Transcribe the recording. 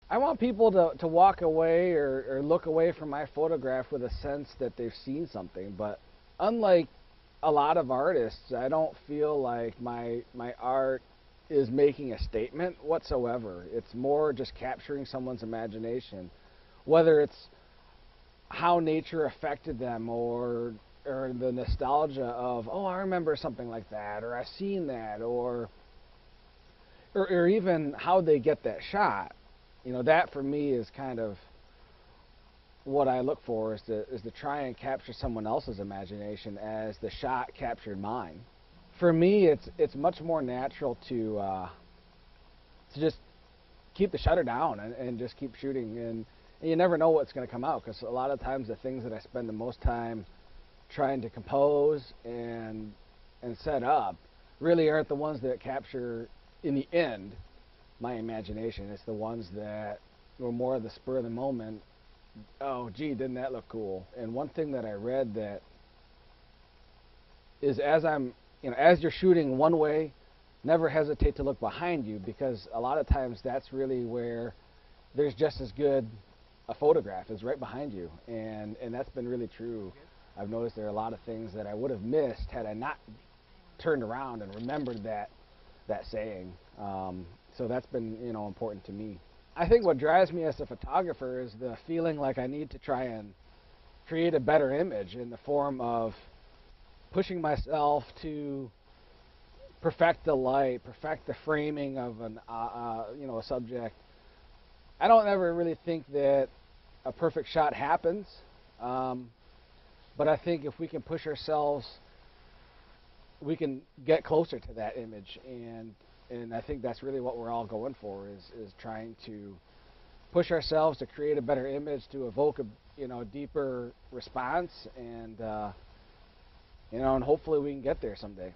I want people to walk away or look away from my photograph with a sense that they've seen something. But unlike a lot of artists, I don't feel like my art is making a statement whatsoever. It's more just capturing someone's imagination, whether it's how nature affected them or the nostalgia of, oh, I remember something like that, or I've seen that, or even how they get that shot. You know, that for me is kind of what I look for, is to try and capture someone else's imagination as the shot captured mine. For me, it's much more natural to just keep the shutter down and just keep shooting, and you never know what's going to come out, because a lot of times the things that I spend the most time trying to compose and set up really aren't the ones that capture in the end my imagination. It's the ones that were more of the spur of the moment. Oh, gee, didn't that look cool? And one thing that I read that is, as you're shooting one way, never hesitate to look behind you, because a lot of times that's really where there's just as good a photograph is right behind you, and that's been really true. I've noticed there are a lot of things that I would have missed had I not turned around and remembered that saying. So that's been, important to me. I think what drives me as a photographer is the feeling like I need to try and create a better image in the form of pushing myself to perfect the light, perfect the framing of a subject. I don't ever really think that a perfect shot happens, but I think if we can push ourselves, we can get closer to that image, and I think that's really what we're all going for, is trying to push ourselves to create a better image, to evoke a deeper response, and and hopefully we can get there someday.